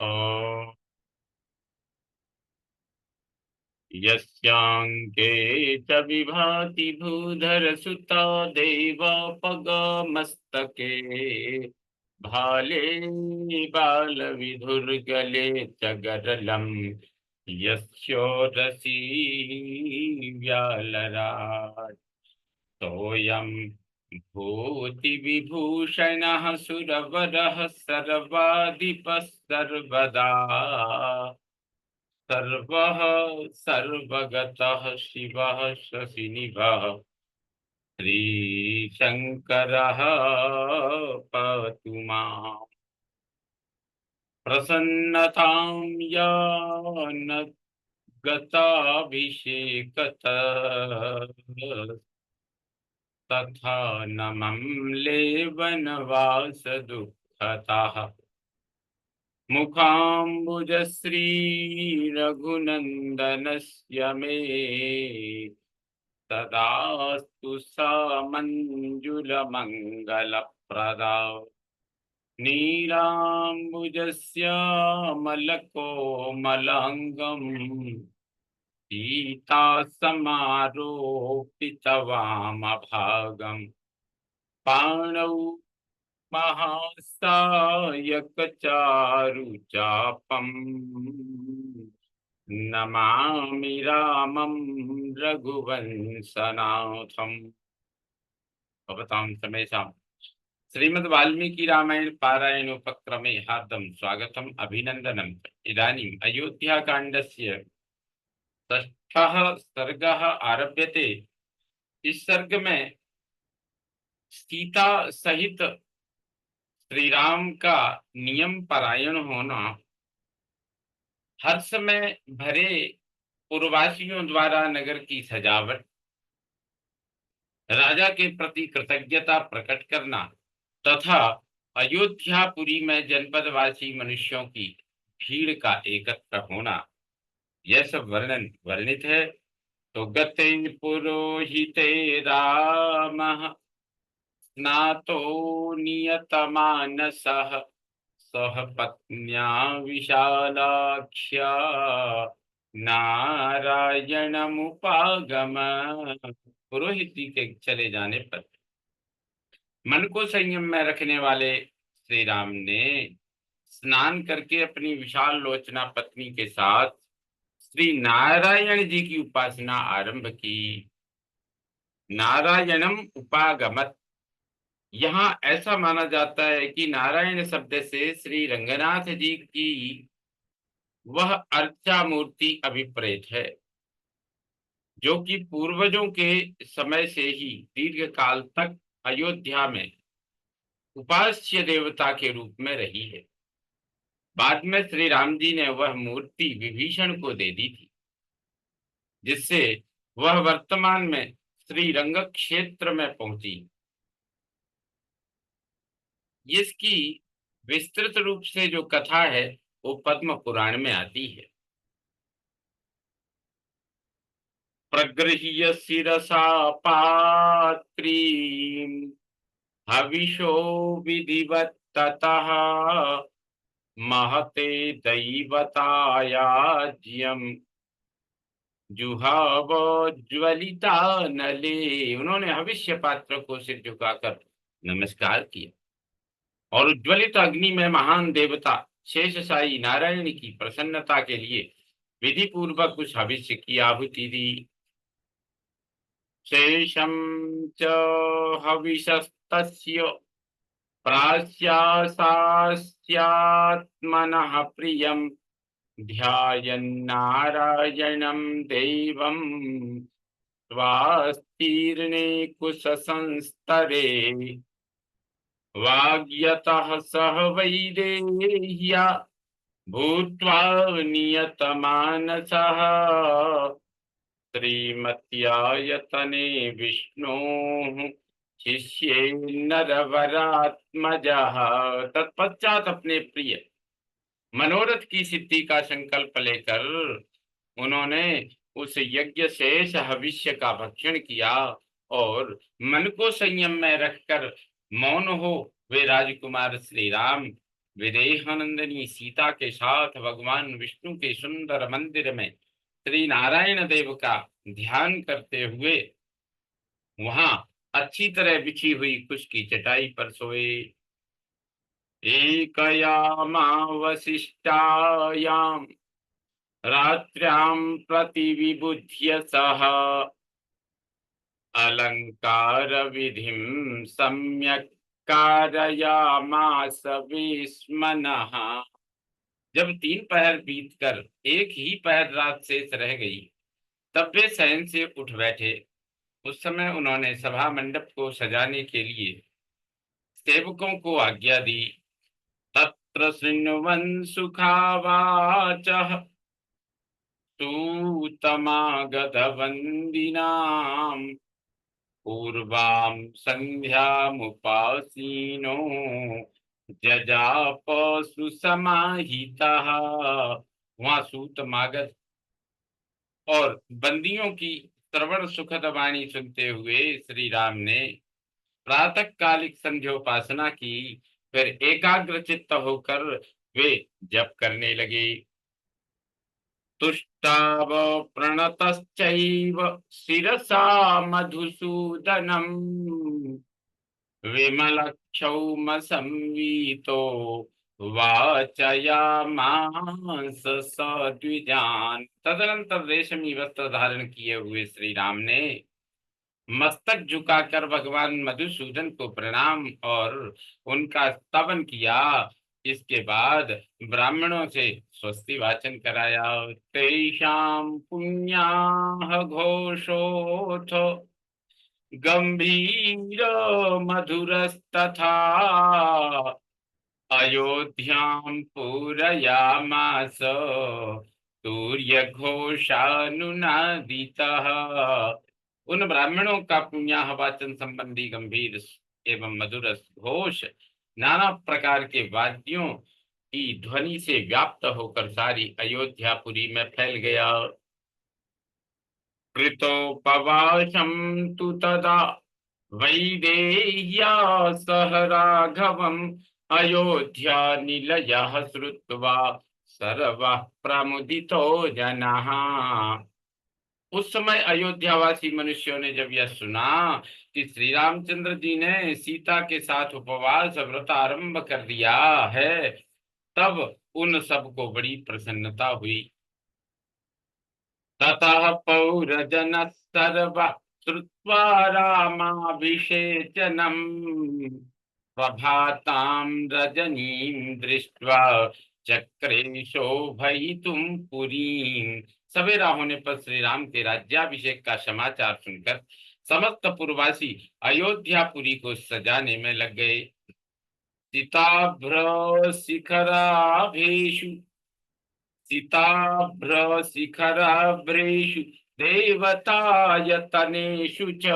ॐ यस्यांके च विभाति भूधरसुता देवापगमस्तके भाले बालविधुर्गले च गरलं यस्योरसि व्यालराट् सोऽयं भूतिविभूषणः सुरवरः सर्वाधिपः सर्वदा सर्वः सर्वगतः शिवः शशिनिभः श्रीशङ्करः पातु माम्। प्रसन्नतां या न गताभिषेकतः तथा नमं लेवनवासदुःखतः मुखाम्बुजश्रीरघुनन्दनस्य मे तदास्तु सा मञ्जुलमङ्गलप्रदा नीलाम्बुजस्यामलकोमलाङ्गम् सीतासमारोपितवामभागम् पाणौ महासायकचारुचापम् नमामि रामं रघुवंशनाथम्। भवतां समेषां श्रीमद् वाल्मीकि रामायण पारायण उपक्रमे हार्दं स्वागतम् अभिनन्दनम्। इदानीम् अयोध्याकाण्डस्य षष्ठः सर्गः आरभ्यते। इस सर्ग में सीता सहित श्री राम का नियम परायण होना, हर समय भरे पुरवासियों द्वारा नगर की सजावट, राजा के प्रति कृतज्ञता प्रकट करना तथा अयोध्यापुरी में जनपदवासी मनुष्यों की भीड़ का एकत्र होना, यह सब वर्णन वर्णित है। तो गते पुरोहिते रामः स्नातो नियतमानसः सह पत्न्या विशालाक्ष्या नारायणमुपागम। पुरोहित जी के चले जाने पर मन को संयम में रखने वाले श्री राम ने स्नान करके अपनी विशाल लोचना पत्नी के साथ श्री नारायण जी की उपासना आरंभ की। नारायणम उपागमत, यहाँ ऐसा माना जाता है कि नारायण शब्द से श्री रंगनाथ जी की वह अर्चा मूर्ति अभिप्रेत है, जो कि पूर्वजों के समय से ही दीर्घ काल तक अयोध्या में उपास्य देवता के रूप में रही है। बाद में श्री राम जी ने वह मूर्ति विभीषण को दे दी थी, जिससे वह वर्तमान में श्री रंग क्षेत्र में पहुंची। इसकी विस्तृत रूप से जो कथा है वो पद्म पुराण में आती है। प्रगृह्य शिरसा पात्रीं हविषो विधिवत् ततः महते दैवतायाज्यम जुहावज्वलिता नले। उन्होंने हविष्य पात्र को सिर झुकाकर नमस्कार किया और उज्ज्वलित अग्नि में महान देवता शेषशाही नारायण की प्रसन्नता के लिए विधि पूर्वक उस हविष्य की आहुति दी। शेषम च हविषस्तस्य प्रास्यासास्यात्मनः प्रियं ध्यायन्नारायणं देवं स्वास्तीर्णे कुशसंस्तरे वाग्यतः सह वैदेह्या भूत्वा नियतमानसः श्रीमत्यायतने विष्णोः शिष्ये नरवरात्मजः। तत्पश्चात अपने प्रिय मनोरथ की सिद्धि का संकल्प लेकर उन्होंने उस यज्ञ शेष हविष्य का भक्षण किया और मन को संयम में रखकर मौन हो वे राजकुमार श्री राम विदेहानंदिनी सीता के साथ भगवान विष्णु के सुंदर मंदिर में श्री नारायण देव का ध्यान करते हुए वहां अच्छी तरह बिछी हुई कुश की चटाई पर सोए। एकयामावशिष्टायां रात्र्यां प्रतिविबुध्य सह अलंकार विधिं सम्यक् कारयामास विस्मनः। जब 3 पहर बीतकर एक ही पहर रात शेष रह गई, तब वे शयन से उठ बैठे। उस समय उन्होंने सभा मंडप को सजाने के लिए सेवकों को आज्ञा दी। तत्र शृण्वन् सुखावाचः सूतमागतवन्दिनाम् पूर्वां संध्यामुपासीनो जजाप सुसमाहितः। वहां सूत मागध और बंदियों की श्रवण सुखद वाणी सुनते हुए श्री राम ने प्रातःकालिक संध्योपासना की। फिर एकाग्र चित्त होकर वे जप करने लगे। तुष्टाव प्रणतश्चैव शिरसा मधुसूदनम् विमलक्षौम संवीतो वाचयामास सद्विजान। तदनंतर रेशमी वस्त्र धारण किए हुए श्री राम ने मस्तक झुकाकर भगवान मधुसूदन को प्रणाम और उनका स्तवन किया। इसके बाद ब्राह्मणों से स्वस्ति वाचन कराया। तेषां पुण्याः घोषोऽथ गंभीर मधुरस्तथा अयोध्यां पूरयामास सूर्यघोषानुनादितः। उन ब्राह्मणों का पुण्याह वाचन संबंधी गंभीर एवं मधुर घोष नाना प्रकार के वाद्यों की ध्वनि से व्याप्त होकर सारी अयोध्यापुरी में फैल गया। कृतोपवासं तु तदा वैदेह्या सह राघवम् अयोध्या निलयः श्रुत्वा सर्वः प्रमुदितो जनः। उस समय अयोध्यावासी मनुष्यों ने जब यह सुना कि श्री रामचंद्र जी ने सीता के साथ उपवास व्रत आरंभ कर दिया है, तब उन सबको बड़ी प्रसन्नता हुई। ततः पौरजनः सर्वः श्रुत्वा रामाभिषेचनम् प्रभातां रजनीं दृष्ट्वा चक्रे शोभयितुं पुरीं। सवेरा होने पर श्री राम के राज्याभिषेक का समाचार सुनकर समस्त पुरवासी अयोध्यापुरी को सजाने में लग गए। सीताभ्र शिखराभेषु शिखराभ्रेषु देवतायतनेषु च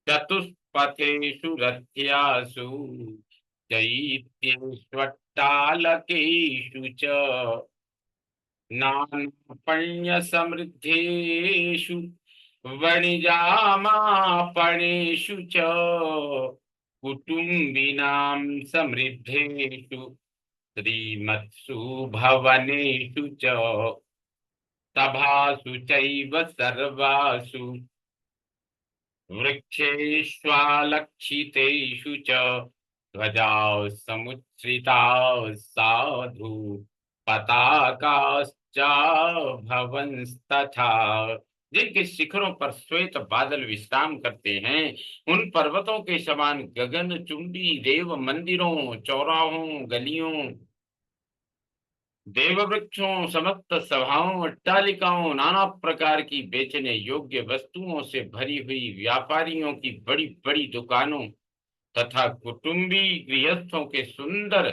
चतुष्पथेषु रथ्यासु चैत्येष्वट्टालकेषु च नानापण्यसमृद्धेषु वणिजामापणेषु च कुटुम्बिनां समृद्धेषु श्रीमत्सु भवनेषु च सभासु चैव सर्वासु वृक्षेष्वालक्षितेषु च ध्वजाः समुच्छ्रिताः साधु पताकाश्च भवंस्तथा। जिनके शिखरों पर श्वेत बादल विश्राम करते हैं, उन पर्वतों के समान गगन चुंबी देव मंदिरों, चौराहों, गलियों, देव वृक्षों, समस्त सभाओं, अट्टालिकाओं, नाना प्रकार की बेचने योग्य वस्तुओं से भरी हुई व्यापारियों की बड़ी बड़ी दुकानों तथा कुटुंबी गृहस्थों के सुंदर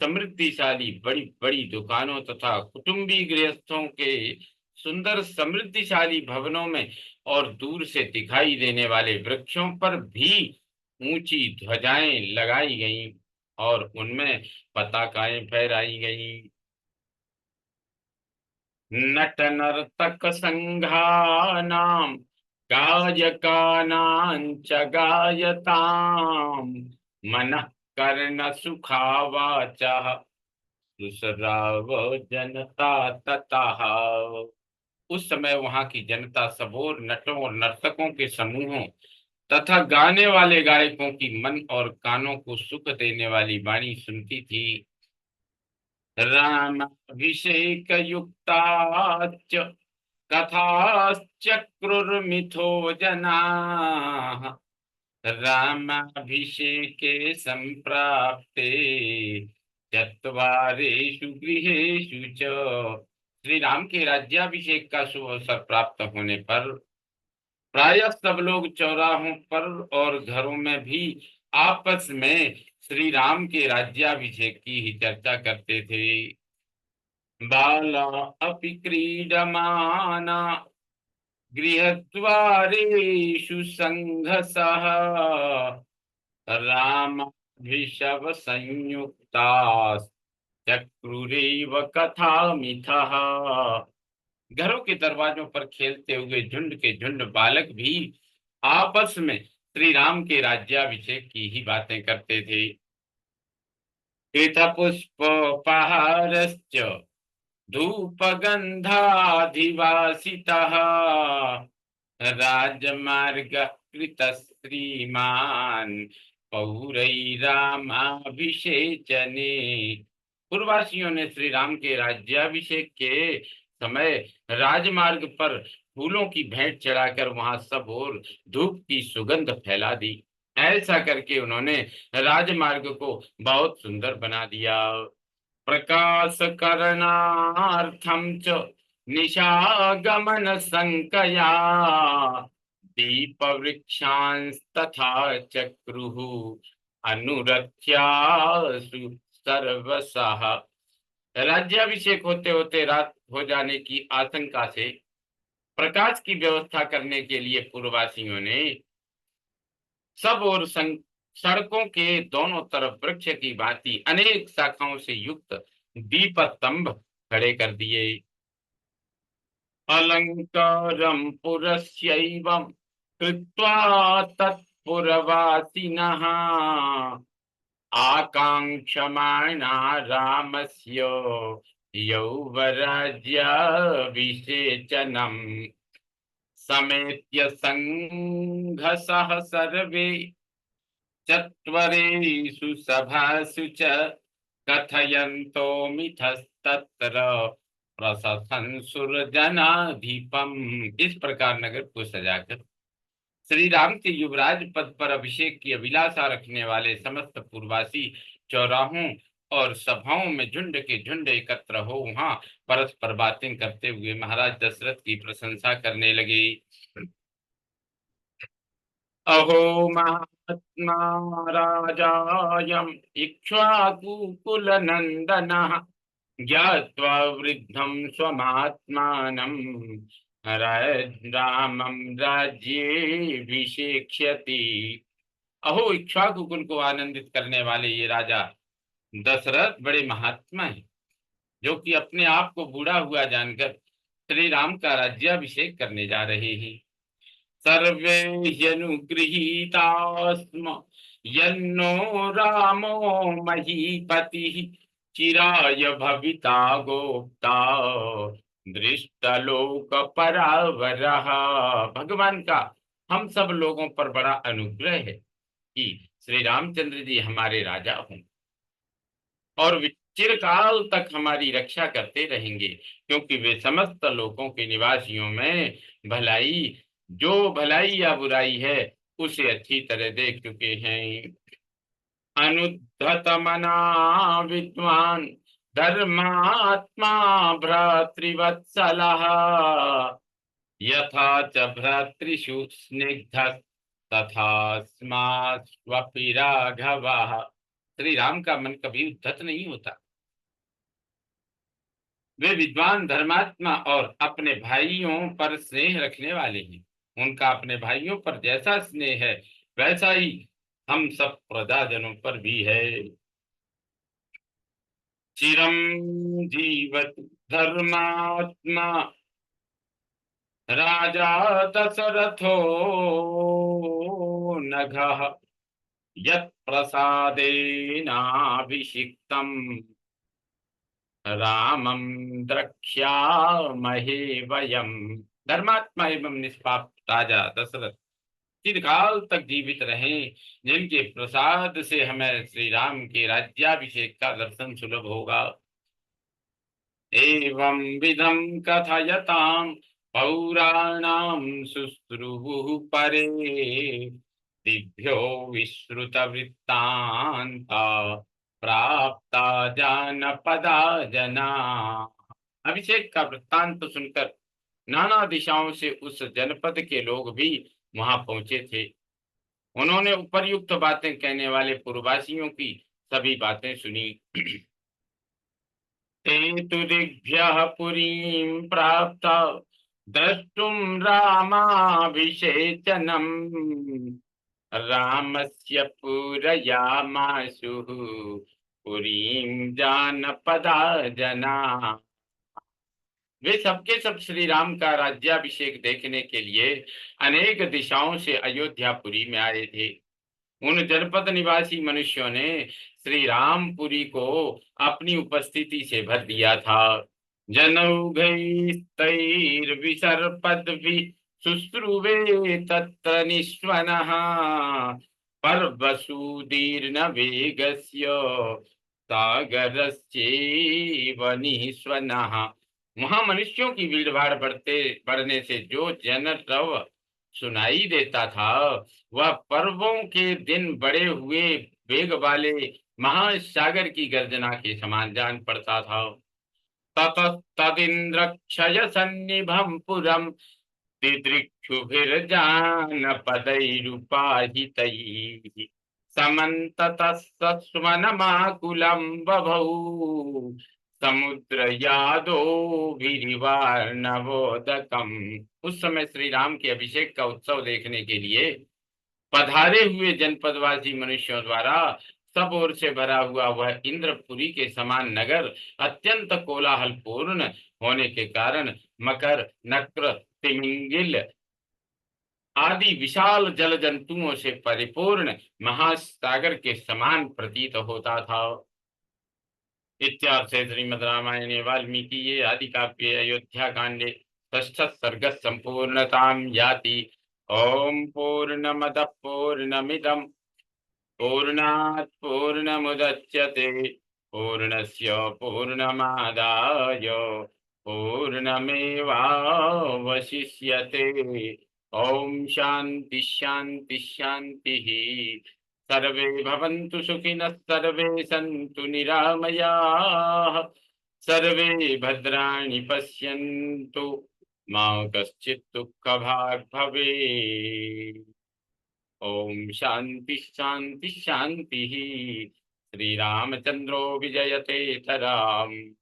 समृद्धिशाली बड़ी बड़ी दुकानों तथा कुटुंबी गृहस्थों के सुंदर समृद्धिशाली भवनों में और दूर से दिखाई देने वाले वृक्षों पर भी ऊंची ध्वजाएं लगाई गईं और उनमें पताकाएं फहराई गईं। नट नर्तक संघानां गायकानां च गायतां मनः कर्ण सुखावाचः सुसराव जनता ततः। उस समय वहां की जनता सबोर नटों और नर्तकों के समूहों तथा गाने वाले गायकों की मन और कानों को सुख देने वाली वाणी सुनती थी। रामाभिषेक युक्ताच कथाश्चक्रुर्मिथो जनाः रामाभिषेके संप्राप्ते चत्वारेषु गृहेषु च। श्री राम के राज्याभिषेक का शुभ अवसर प्राप्त होने पर प्रायः सब लोग चौराहों पर और घरों में भी आपस में श्री राम के राज्याभिषेक की ही चर्चा करते थे। बाला अपि क्रीडमाना गृहद्वारेषु संघसः रामाभिषव संयुक्ताश्चक्रुरेव कथामिथः। घरों के दरवाजों पर खेलते हुए झुंड के झुंड बालक भी आपस में श्री राम के राज्याभिषेक की ही बातें करते थे। पुष्पोपहारश्च धूपगन्धाधिवासितः राजमार्गकृतः श्रीमान् पौरैरामाभिषेचने। पूर्ववासियों ने श्री राम के राज्याभिषेक के समय राजमार्ग पर फूलों की भेंट चढ़ाकर वहां सब ओर धूप की सुगंध फैला दी। ऐसा करके उन्होंने राजमार्ग को बहुत सुंदर बना दिया। प्रकाश करणार्थम च निशागमन संकया दीप वृक्षांस्तथा चक्रुः अनुरथ्यासु सर्वसः। राज्याभिषेक होते होते रात हो जाने की आशंका से प्रकाश की व्यवस्था करने के लिए पूर्ववासियों ने सब और सड़कों के दोनों तरफ वृक्ष की भांति अनेक शाखाओं से युक्त दीप स्तंभ खड़े कर दिए। अलंकारं पुरस्यैवं कृत्वा तत्पुरवासिनः आकांक्षमाणा रामस्य यौवराज्याभिषेचनम् समेत्य संघसः सर्वे चत्वरेषु सभासु च कथयन्तो मिथस्तत्र प्रशंसुर्जनाधिपम्। इस प्रकार नगर को सजाकर श्री राम के युवराज पद पर अभिषेक की अभिलाषा रखने वाले समस्त पूर्ववासी चौराहों और सभाओं में झुंड के झुंड एकत्र हो वहां परस्पर बातें करते हुए महाराज दशरथ की प्रशंसा करने लगे। अहो महात्मा राजायम् इक्ष्वाकुकुलनन्दनः ज्ञात्वा वृद्धं स्वमात्मानं रामं राज्येऽभिषेक्ष्यति। अहो इक्ष्वाकुकुल को आनंदित करने वाले ये राजा दशरथ बड़े महात्मा हैं, जो कि अपने आप को बूढ़ा हुआ जानकर श्री राम का राज्याभिषेक करने जा रहे हैं। सर्वे ह्यनुगृहीतास्म यन्नो रामो महीपतिः चिराय भविता गोप्ता दृष्टलोक परावरः। भगवान का हम सब लोगों पर बड़ा अनुग्रह है कि श्री रामचंद्र जी हमारे राजा हों और वे चिरकाल तक हमारी रक्षा करते रहेंगे, क्योंकि वे समस्त लोकों के निवासियों में भलाई जो भलाई या बुराई है उसे अच्छी तरह देख चुके हैं। अनुद्धत मना विद्वान धर्मात्मा भ्रातृवत्सलः यथा च भ्रातृषु स्निग्ध तथा स्मास्वपि राघवः। श्री राम का मन कभी उद्धत नहीं होता। वे विद्वान धर्मात्मा और अपने भाइयों पर स्नेह रखने वाले हैं। उनका अपने भाइयों पर जैसा स्नेह है वैसा ही हम सब प्रजाजनों पर भी है। चिरं जीवति धर्मात्मा राजा दशरथो नघः यत् प्रसादेनाभिषिक्तम् रामं द्रक्ष्यामहे वयम्। धर्मात्मा एवं निष्पाप राजा दशरथ चिरकाल तक जीवित रहें, जिनके प्रसाद से हमें श्री राम के राज्याभिषेक का दर्शन सुलभ होगा। एवं विधम कथयताम पौराणाम शुश्रुवुः परे दिव्यो विश्रुत वृत्तांता प्राप्ता जानपदा जना। अभिषेक का वृत्तांत सुनकर नाना दिशाओं से उस जनपद के लोग भी वहां पहुंचे थे। उन्होंने उपर्युक्त बातें कहने वाले पूर्ववासियों की सभी बातें सुनी। ते तु दिग्भ्यः पुरीं प्राप्ता द्रष्टुं रामाभिषेचनम् रामस्य पूरयामासुः पुरीं जानपदा जना। वे सबके सब श्री राम का राज्याभिषेक देखने के लिए अनेक दिशाओं से अयोध्यापुरी में आए थे। उन जनपद निवासी मनुष्यों ने श्री रामपुरी को अपनी उपस्थिति से भर दिया था। जनौघैस्तैर्विसर्पद्भिः शुश्रुवे तत्र निस्वनः पर्वसूदीर्न वेगस्य सागरस्येव निःस्वनः। वहां मनुष्यों की भीड़ भाड़ बढ़ने से जो जनरव सुनाई देता था, वह पर्वों के दिन बड़े हुए वेग वाले महासागर की गर्जना के समान जान पड़ता था। ततस्तदिन्द्र क्षय सन्निभं पुरं दिदृक्षुभिर्जानपदैरुपाहितैः समन्ततः सस्वनमाकुलं बभौ समुद्र यादोभिरिवार्णवोदकम्। उस समय श्री राम के अभिषेक का उत्सव देखने के लिए पधारे हुए जनपदवासी मनुष्यों द्वारा सब ओर से भरा हुआ वह इंद्रपुरी के समान नगर अत्यंत कोलाहल पूर्ण होने के कारण मकर, नक्र, तिमिंगिल आदि विशाल जल जंतुओं से परिपूर्ण महासागर के समान प्रतीत होता था। इत्यार्थे श्रीमद् रामायणे वाल्मीकि आदि काव्ये अयोध्या कांडे षष्ठ सर्ग संपूर्णतां याति। ओम पूर्णमद पूर्णमिदं पूर्णात् पूर्णमुदच्यते पूर्णस्य पूर्णमादाय पूर्णमेवावशिष्यते। ओम शांति शांति शांति। सर्वे भवन्तु सुखिनः सर्वे सन्तु निरामयाः सर्वे भद्राणि पश्यन्तु मा कश्चित् दुःखभाग् भवेत्। ओम शांति शांति शांति। श्री रामचंद्रो विजयते राम।